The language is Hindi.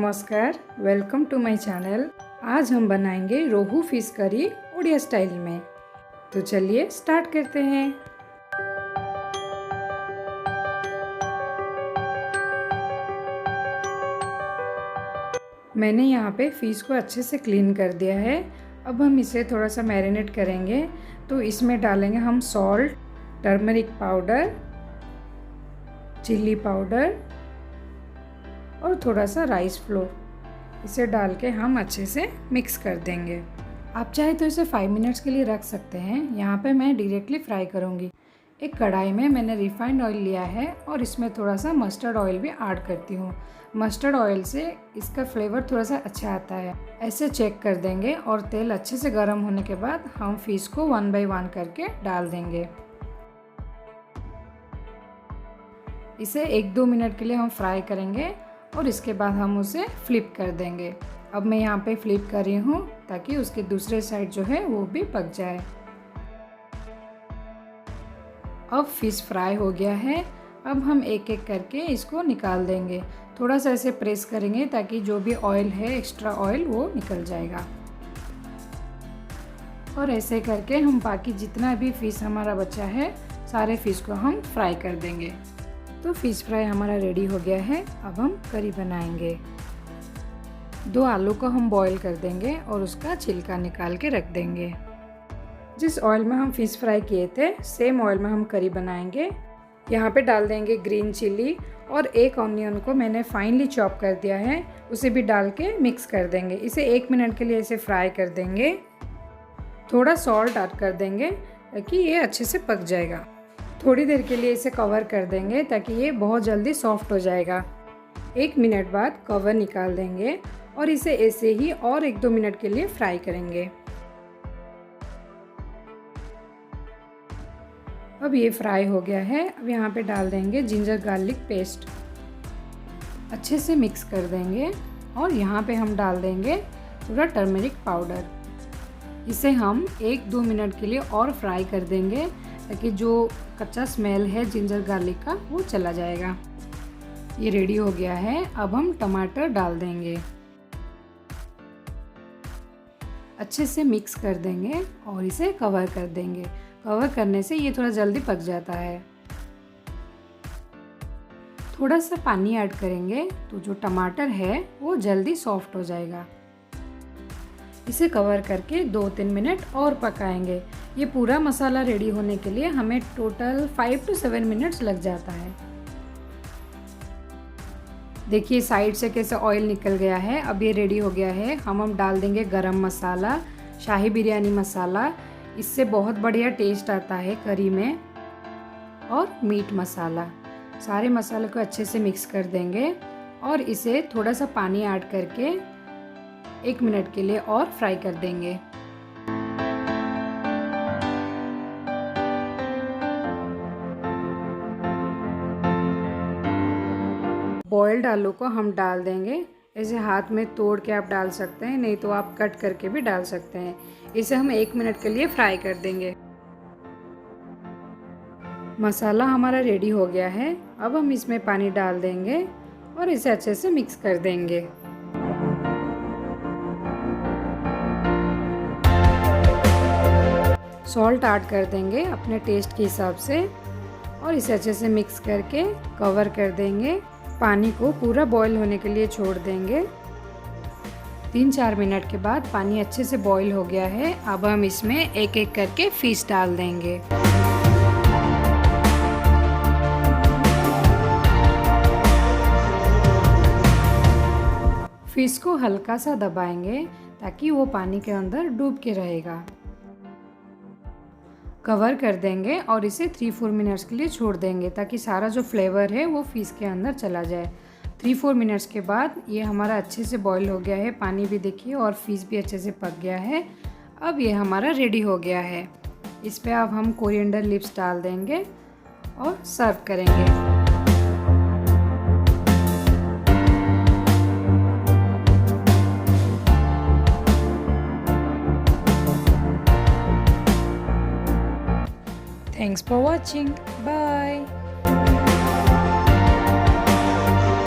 नमस्कार, वेलकम टू माय चैनल। आज हम बनाएंगे रोहू फिश करी उड़िया स्टाइल में। तो चलिए स्टार्ट करते हैं। मैंने यहाँ पे फिश को अच्छे से क्लीन कर दिया है। अब हम इसे थोड़ा सा मैरिनेट करेंगे। तो इसमें डालेंगे हम salt, turmeric powder, chilli powder और थोड़ा सा राइस फ्लोर। इसे डाल के हम अच्छे से मिक्स कर देंगे। आप चाहे तो इसे 5 मिनट्स के लिए रख सकते हैं। यहाँ पे मैं डायरेक्टली फ्राई करूँगी। एक कढ़ाई में मैंने रिफाइंड ऑयल लिया है और इसमें थोड़ा सा मस्टर्ड ऑयल भी ऐड करती हूँ। मस्टर्ड ऑयल से इसका फ्लेवर थोड़ा सा अच्छा आता है। ऐसे चेक कर देंगे और तेल अच्छे से गर्म होने के बाद हम फिश को 1 बाय 1 करके डाल देंगे। इसे 1-2 मिनट के लिए हम फ्राई करेंगे और इसके बाद हम उसे फ्लिप कर देंगे। अब मैं यहाँ पे फ्लिप कर रही हूँ ताकि उसके दूसरे साइड जो है वो भी पक जाए। अब फिश फ्राई हो गया है। अब हम एक एक करके इसको निकाल देंगे। थोड़ा सा ऐसे प्रेस करेंगे ताकि जो भी ऑयल है, एक्स्ट्रा ऑयल, वो निकल जाएगा। और ऐसे करके हम बाकी जितना भी फिश हमारा बचा है सारे फिश को हम फ्राई कर देंगे। तो फिश फ्राई हमारा रेडी हो गया है। अब हम करी बनाएंगे। 2 आलू को हम बॉईल कर देंगे और उसका छिलका निकाल के रख देंगे। जिस ऑयल में हम फिश फ्राई किए थे सेम ऑयल में हम करी बनाएंगे। यहाँ पे डाल देंगे ग्रीन चिल्ली और 1 ऑनियन को मैंने फाइनली चॉप कर दिया है, उसे भी डाल के मिक्स कर देंगे। इसे 1 मिनट के लिए इसे फ्राई कर देंगे। थोड़ा सॉल्ट ऐड कर देंगे ताकि ये अच्छे से पक जाएगा। थोड़ी देर के लिए इसे कवर कर देंगे ताकि ये बहुत जल्दी सॉफ्ट हो जाएगा। 1 मिनट बाद कवर निकाल देंगे और इसे ऐसे ही और 1-2 मिनट के लिए फ्राई करेंगे। अब ये फ्राई हो गया है। अब यहाँ पे डाल देंगे जिंजर गार्लिक पेस्ट, अच्छे से मिक्स कर देंगे और यहाँ पे हम डाल देंगे थोड़ा टर्मरिक पाउडर। इसे हम 1-2 मिनट के लिए और फ्राई कर देंगे ताकि जो कच्चा स्मेल है जिंजर गार्लिक का वो चला जाएगा। ये रेडी हो गया है। अब हम टमाटर डाल देंगे, अच्छे से मिक्स कर देंगे और इसे कवर कर देंगे। कवर करने से ये थोड़ा जल्दी पक जाता है। थोड़ा सा पानी ऐड करेंगे तो जो टमाटर है वो जल्दी सॉफ्ट हो जाएगा। इसे कवर करके 2-3 मिनट और पकाएंगे। ये पूरा मसाला रेडी होने के लिए हमें टोटल 5 to 7 मिनट्स लग जाता है। देखिए साइड से कैसे ऑयल निकल गया है। अब ये रेडी हो गया है। हम डाल देंगे गरम मसाला, शाही बिरयानी मसाला, इससे बहुत बढ़िया टेस्ट आता है करी में, और मीट मसाला। सारे मसाले को अच्छे से मिक्स कर देंगे और इसे थोड़ा सा पानी ऐड करके 1 मिनट के लिए और फ्राई कर देंगे। बॉइल्ड आलू को हम डाल देंगे। इसे हाथ में तोड़ के आप डाल सकते हैं, नहीं तो आप कट करके भी डाल सकते हैं। इसे हम 1 मिनट के लिए फ्राई कर देंगे। मसाला हमारा रेडी हो गया है। अब हम इसमें पानी डाल देंगे और इसे अच्छे से मिक्स कर देंगे। सॉल्ट ऐड कर देंगे अपने टेस्ट के हिसाब से और इसे अच्छे से मिक्स करके कवर कर देंगे। पानी को पूरा बॉईल होने के लिए छोड़ देंगे। 3-4 मिनट के बाद पानी अच्छे से बॉईल हो गया है। अब हम इसमें एक एक करके फिश डाल देंगे। फिश को हल्का सा दबाएंगे ताकि वो पानी के अंदर डूब के रहेगा। कवर कर देंगे और इसे 3-4 मिनट्स के लिए छोड़ देंगे ताकि सारा जो फ्लेवर है वो फिश के अंदर चला जाए। 3-4 मिनट्स के बाद ये हमारा अच्छे से बॉईल हो गया है। पानी भी देखिए और फिश भी अच्छे से पक गया है। अब ये हमारा रेडी हो गया है। इस पे अब हम कोरिएंडर लीव्स डाल देंगे और सर्व करेंगे। Thanks for watching. Bye.